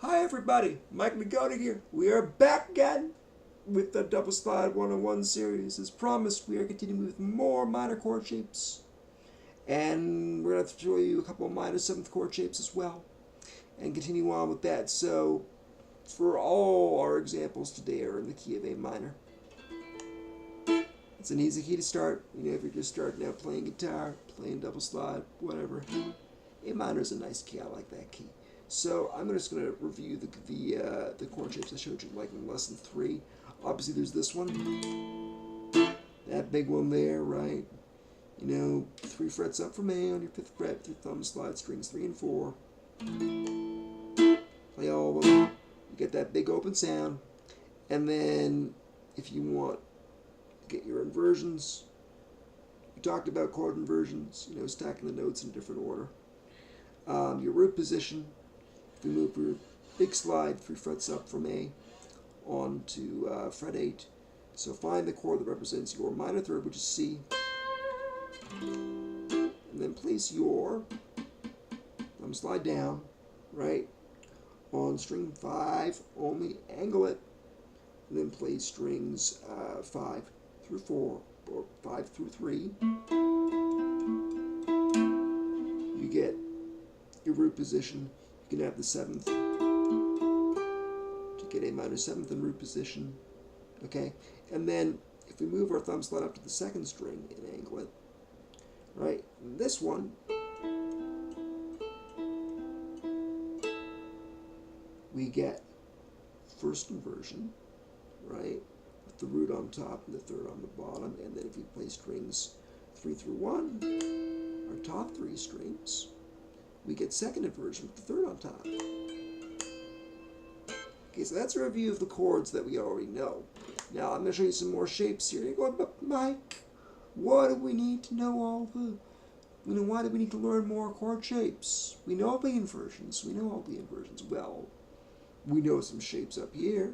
Hi everybody, Mike Nagoda here. We are back again with the Double Slide 101 series. As promised, we are continuing with more minor chord shapes. And we're going to show you a couple of minor 7th chord shapes as well. And continue on with that. So, for all our examples today are in the key of A minor. It's an easy key to start. You know, if you're just starting out playing guitar, playing double slide, whatever. A minor is a nice key. I like that key. So I'm just going to review the chord shapes I showed you like in lesson 3. Obviously there's this one, that big one there, right? You know, 3 frets up from A on your 5th fret, 3 thumb slide, strings 3 and 4. Play all of them. You get that big open sound. And then if you want to get your inversions, we talked about chord inversions, you know, stacking the notes in a different order. Your root position, if we move your big slide 3 frets up from A onto fret 8. So find the chord that represents your minor third, which is C. And then place your thumb slide down, right, on string 5, only angle it, and then play strings 5 through 4, or 5 through 3. You get your root position. You can have the 7th to get A minor 7th in root position. Okay? And then if we move our thumb slide up to the 2nd string and angle it, right? And this one, we get first inversion, right? With the root on top and the third on the bottom. And then if we play strings 3 through 1, our top 3 strings, we get second inversion with the third on top. Okay, so that's a review of the chords that we already know. Now I'm going to show you some more shapes here. You're going, but Mike, what do we need to know all the, you know, why do we need to learn more chord shapes? We know all the inversions. We know all the inversions. Well, we know some shapes up here.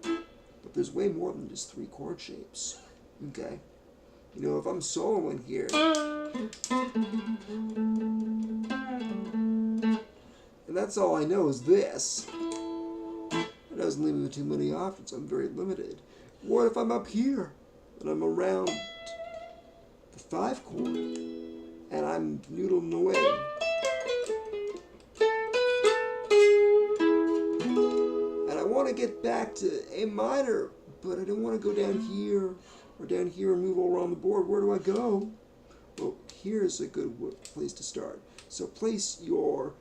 But there's way more than just 3 chord shapes. Okay? You know, if I'm soloing here, and that's all I know is this, it doesn't leave me with too many options. I'm very limited. What if I'm up here and I'm around the 5 chord and I'm noodling away? And I want to get back to A minor, but I don't want to go down here or down here and move all around the board. Where do I go? Well, here's a good place to start. So place your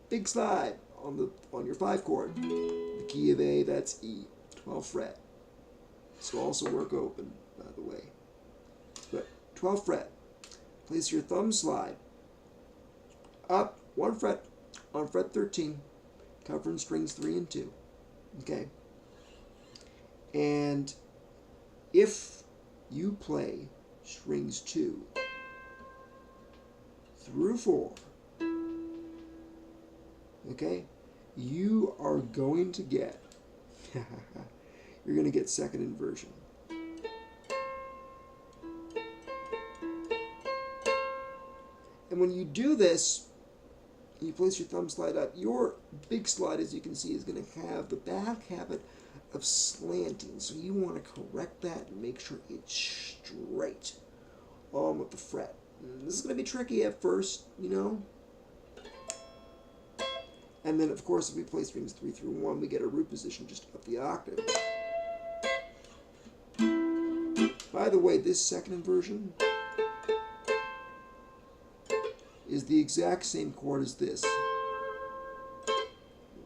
big slide on your 5 chord. The key of A, that's E, 12th fret. So also work open, by the way. But 12th fret. Place your thumb slide up 1 fret on fret 13, covering strings 3 and 2. Okay? And if you play strings 2 through 4, okay, you are going to get, you're going to get second inversion. And when you do this, you place your thumb slide up, your big slide, as you can see, is going to have the bad habit of slanting. So you want to correct that and make sure it's straight on with the fret. And this is going to be tricky at first, you know. And then, of course, if we play strings 3 through 1, we get a root position just up the octave. By the way, this second inversion is the exact same chord as this.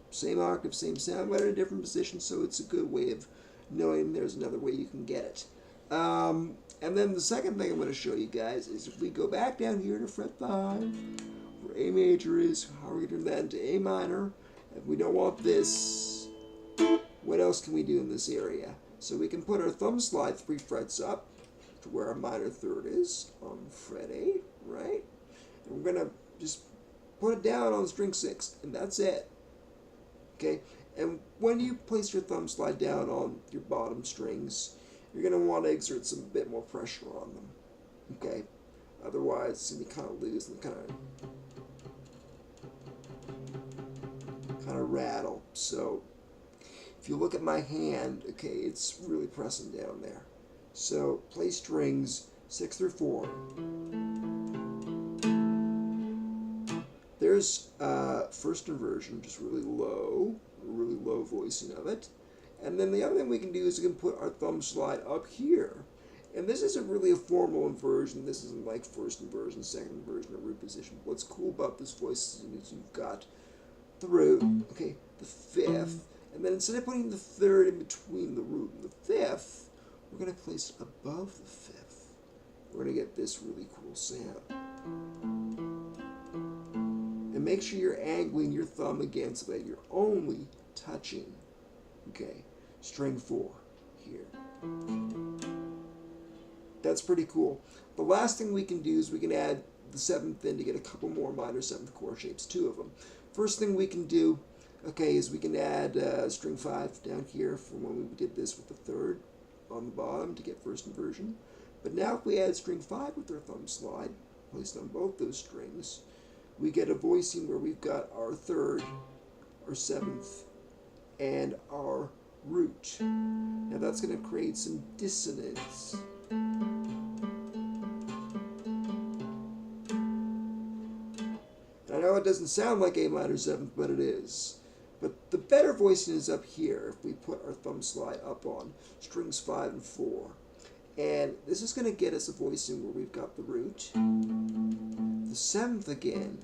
Same octave, same sound, but in a different position, so it's a good way of knowing there's another way you can get it. And then the second thing I'm going to show you guys is if we go back down here to fret 5, where A major is, how are we going to turn that into A minor? If we don't want this, what else can we do in this area? So we can put our thumb slide 3 frets up to where our minor third is on fret 8, right? And we're going to just put it down on string 6, and that's it. Okay? And when you place your thumb slide down on your bottom strings, you're going to want to exert some bit more pressure on them. Okay? Otherwise, it's going to be kind of loose and kind of of rattle. So if you look at my hand, okay, it's really pressing down there. So play strings 6 through 4. There's first inversion, just really low voicing of it. And then the other thing we can do is we can put our thumb slide up here. And this isn't really a formal inversion. This isn't like first inversion, second inversion, or root position. What's cool about this voice is you've got the root, okay, the fifth, and then instead of putting the third in between the root and the fifth, we're going to place it above the fifth. We're going to get this really cool sound. And make sure you're angling your thumb again so that you're only touching, okay, string 4 here. That's pretty cool. The last thing we can do is we can add the 7th in to get a couple more minor 7th chord shapes, 2 of them. First thing we can do, okay, is we can add string 5 down here from when we did this with the 3rd on the bottom to get first inversion. But now if we add string 5 with our thumb slide, placed on both those strings, we get a voicing where we've got our 3rd, our 7th, and our root. Now that's going to create some dissonance. I know it doesn't sound like A minor 7th, but it is. But the better voicing is up here if we put our thumb slide up on strings 5 and 4. And this is going to get us a voicing where we've got the root, the 7th again,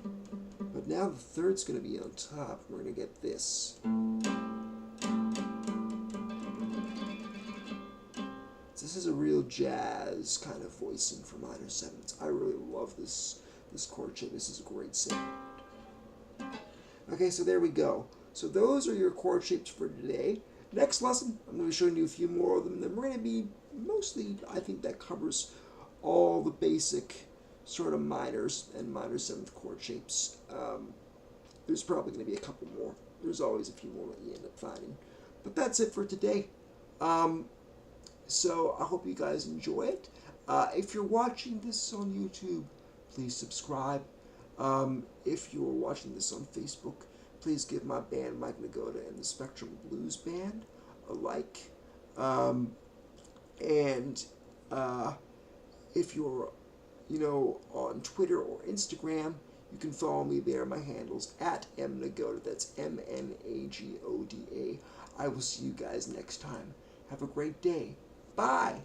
but now the 3rd's going to be on top. We're going to get this. This is a real jazz kind of voicing for minor 7ths. I really love this chord shape. This is a great sound. Okay, so there we go. So those are your chord shapes for today. Next lesson, I'm going to show you a few more of them. Then we're going to be mostly, I think that covers all the basic sort of minors and minor 7th chord shapes. There's probably going to be a couple more. There's always a few more that you end up finding. But that's it for today. So I hope you guys enjoy it. If you're watching this on YouTube, please subscribe. If you are watching this on Facebook, please give my band Mike Nagoda and the Spectrum Blues Band a like. If you're, on Twitter or Instagram, you can follow me there. My handle's @mnagoda. That's MNAGODA. I will see you guys next time. Have a great day. Bye.